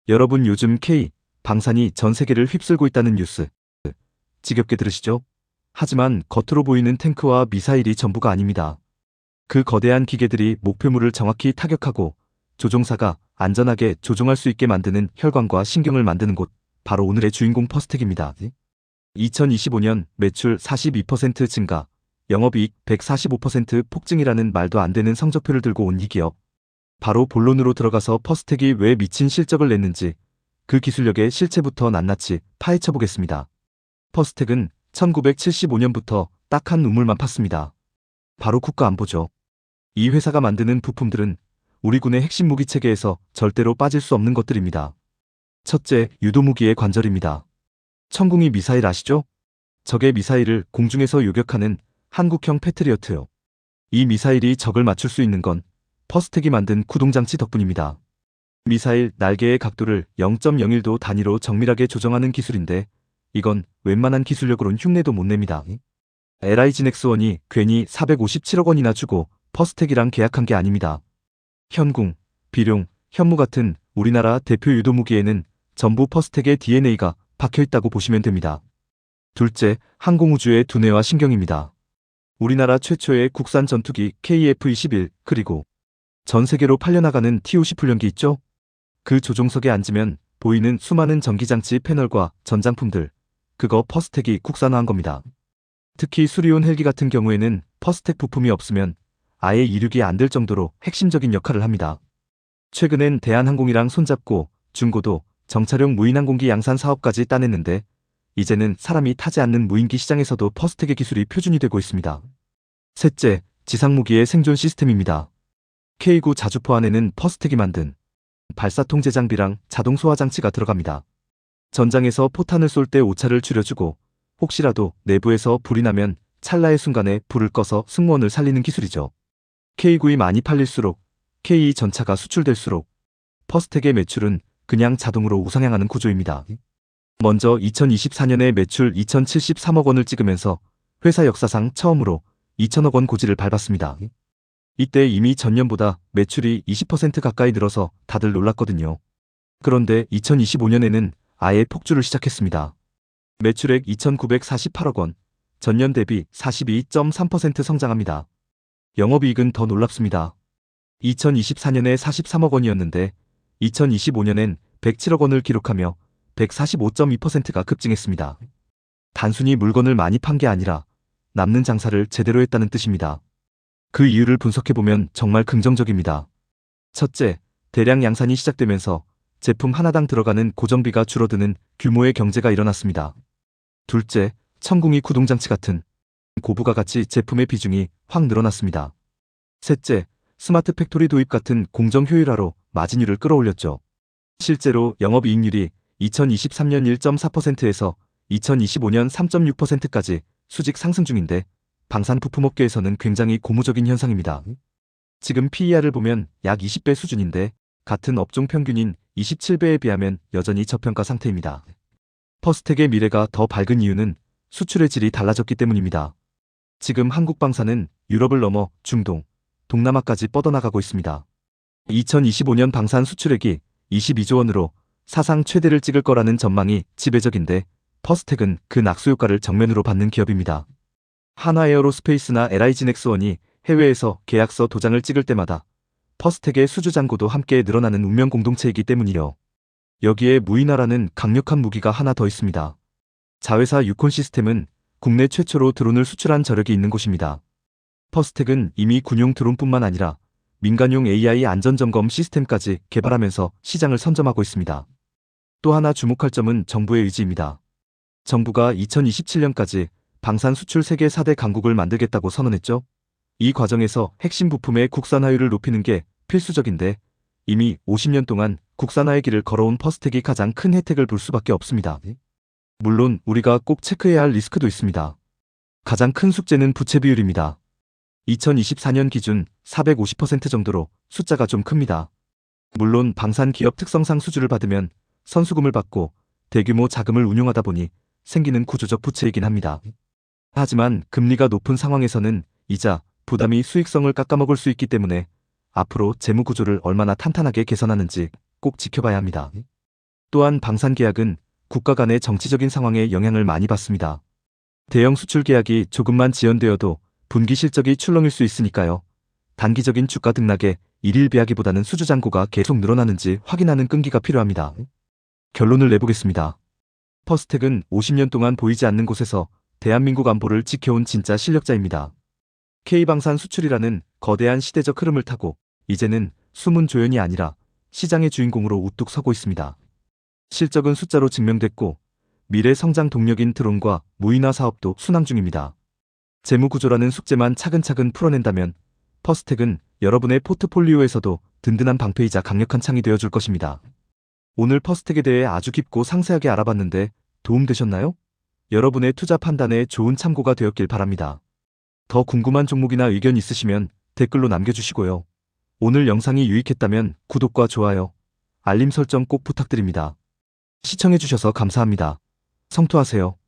여러분 요즘 K 방산이 전 세계를 휩쓸고 있다는 뉴스 지겹게 들으시죠? 하지만 겉으로 보이는 탱크와 미사일이 전부가 아닙니다. 그 거대한 기계들이 목표물을 정확히 타격하고 조종사가 안전하게 조종할 수 있게 만드는 혈관과 신경을 만드는 곳, 바로 오늘의 주인공 퍼스텍입니다. 2025년 매출 42% 증가, 영업이익 145% 폭증이라는 말도 안 되는 성적표를 들고 온 이 기업. 바로 본론으로 들어가서 퍼스텍이 왜 미친 실적을 냈는지, 그 기술력의 실체부터 낱낱이 파헤쳐 보겠습니다. 퍼스텍은 1975년부터 딱 한 우물만 팠습니다. 바로 국가안보죠. 이 회사가 만드는 부품들은 우리 군의 핵심 무기 체계에서 절대로 빠질 수 없는 것들입니다. 첫째, 유도무기의 관절입니다. 천궁이 미사일 아시죠? 적의 미사일을 공중에서 요격하는 한국형 패트리어트요. 이 미사일이 적을 맞출 수 있는 건 퍼스텍이 만든 구동장치 덕분입니다. 미사일 날개의 각도를 0.01도 단위로 정밀하게 조정하는 기술인데, 이건 웬만한 기술력으론 흉내도 못 냅니다. LIG 넥스원이 괜히 457억 원이나 주고 퍼스텍이랑 계약한 게 아닙니다. 현궁, 비룡, 현무 같은 우리나라 대표 유도무기에는 전부 퍼스텍의 DNA가 박혀있다고 보시면 됩니다. 둘째, 항공우주의 두뇌와 신경입니다. 우리나라 최초의 국산 전투기 KF-21, 그리고 전 세계로 팔려나가는 TOC 훈련기 있죠? 그 조종석에 앉으면 보이는 수많은 전기장치 패널과 전장품들, 그거 퍼스텍이 국산화한 겁니다. 특히 수리온 헬기 같은 경우에는 퍼스텍 부품이 없으면 아예 이륙이 안 될 정도로 핵심적인 역할을 합니다. 최근엔 대한항공이랑 손잡고 중고도 정찰용 무인항공기 양산 사업까지 따냈는데, 이제는 사람이 타지 않는 무인기 시장에서도 퍼스텍의 기술이 표준이 되고 있습니다. 셋째, 지상무기의 생존 시스템입니다. K9 자주포 안에는 퍼스텍이 만든 발사 통제 장비랑 자동 소화 장치가 들어갑니다. 전장에서 포탄을 쏠 때 오차를 줄여주고, 혹시라도 내부에서 불이 나면 찰나의 순간에 불을 꺼서 승무원을 살리는 기술이죠. K9이 많이 팔릴수록, K2 전차가 수출될수록 퍼스텍의 매출은 그냥 자동으로 우상향하는 구조입니다. 먼저 2024년에 매출 2073억 원을 찍으면서 회사 역사상 처음으로 2000억 원 고지를 밟았습니다. 이때 이미 전년보다 매출이 20% 가까이 늘어서 다들 놀랐거든요. 그런데 2025년에는 아예 폭주를 시작했습니다. 매출액 2,948억 원, 전년 대비 42.3% 성장합니다. 영업이익은 더 놀랍습니다. 2024년에 43억 원이었는데 2025년엔 107억 원을 기록하며 145.2%가 급증했습니다. 단순히 물건을 많이 판 게 아니라 남는 장사를 제대로 했다는 뜻입니다. 그 이유를 분석해보면 정말 긍정적입니다. 첫째, 대량 양산이 시작되면서 제품 하나당 들어가는 고정비가 줄어드는 규모의 경제가 일어났습니다. 둘째, 천궁이 구동장치 같은 고부가 가치 제품의 비중이 확 늘어났습니다. 셋째, 스마트 팩토리 도입 같은 공정 효율화로 마진율을 끌어올렸죠. 실제로 영업이익률이 2023년 1.4%에서 2025년 3.6%까지 수직 상승 중인데, 방산 부품업계에서는 굉장히 고무적인 현상입니다. 지금 PER을 보면 약 20배 수준인데, 같은 업종 평균인 27배에 비하면 여전히 저평가 상태입니다. 퍼스텍의 미래가 더 밝은 이유는 수출의 질이 달라졌기 때문입니다. 지금 한국 방산은 유럽을 넘어 중동, 동남아까지 뻗어나가고 있습니다. 2025년 방산 수출액이 22조 원으로 사상 최대를 찍을 거라는 전망이 지배적인데, 퍼스텍은 그 낙수 효과를 정면으로 받는 기업입니다. 한화에어로스페이스나 LIG 넥스원이 해외에서 계약서 도장을 찍을 때마다 퍼스텍의 수주 잔고도 함께 늘어나는 운명 공동체이기 때문이요. 여기에 무인화라는 강력한 무기가 하나 더 있습니다. 자회사 유콘 시스템은 국내 최초로 드론을 수출한 저력이 있는 곳입니다. 퍼스텍은 이미 군용 드론뿐만 아니라 민간용 AI 안전점검 시스템까지 개발하면서 시장을 선점하고 있습니다. 또 하나 주목할 점은 정부의 의지입니다. 정부가 2027년까지 방산 수출 세계 4대 강국을 만들겠다고 선언했죠. 이 과정에서 핵심 부품의 국산화율을 높이는 게 필수적인데, 이미 50년 동안 국산화의 길을 걸어온 퍼스텍이 가장 큰 혜택을 볼 수밖에 없습니다. 물론 우리가 꼭 체크해야 할 리스크도 있습니다. 가장 큰 숙제는 부채 비율입니다. 2024년 기준 450% 정도로 숫자가 좀 큽니다. 물론 방산 기업 특성상 수주를 받으면 선수금을 받고 대규모 자금을 운용하다 보니 생기는 구조적 부채이긴 합니다. 하지만 금리가 높은 상황에서는 이자, 부담이 수익성을 깎아먹을 수 있기 때문에 앞으로 재무 구조를 얼마나 탄탄하게 개선하는지 꼭 지켜봐야 합니다. 또한 방산 계약은 국가 간의 정치적인 상황에 영향을 많이 받습니다. 대형 수출 계약이 조금만 지연되어도 분기 실적이 출렁일 수 있으니까요. 단기적인 주가 등락에 일일비하기보다는 수주잔고가 계속 늘어나는지 확인하는 끈기가 필요합니다. 결론을 내보겠습니다. 퍼스텍은 50년 동안 보이지 않는 곳에서 대한민국 안보를 지켜온 진짜 실력자입니다. K방산 수출이라는 거대한 시대적 흐름을 타고 이제는 숨은 조연이 아니라 시장의 주인공으로 우뚝 서고 있습니다. 실적은 숫자로 증명됐고 미래 성장 동력인 드론과 무인화 사업도 순항 중입니다. 재무구조라는 숙제만 차근차근 풀어낸다면 퍼스텍은 여러분의 포트폴리오에서도 든든한 방패이자 강력한 창이 되어줄 것입니다. 오늘 퍼스텍에 대해 아주 깊고 상세하게 알아봤는데 도움되셨나요? 여러분의 투자 판단에 좋은 참고가 되었길 바랍니다. 더 궁금한 종목이나 의견 있으시면 댓글로 남겨주시고요. 오늘 영상이 유익했다면 구독과 좋아요, 알림 설정 꼭 부탁드립니다. 시청해주셔서 감사합니다. 성투하세요.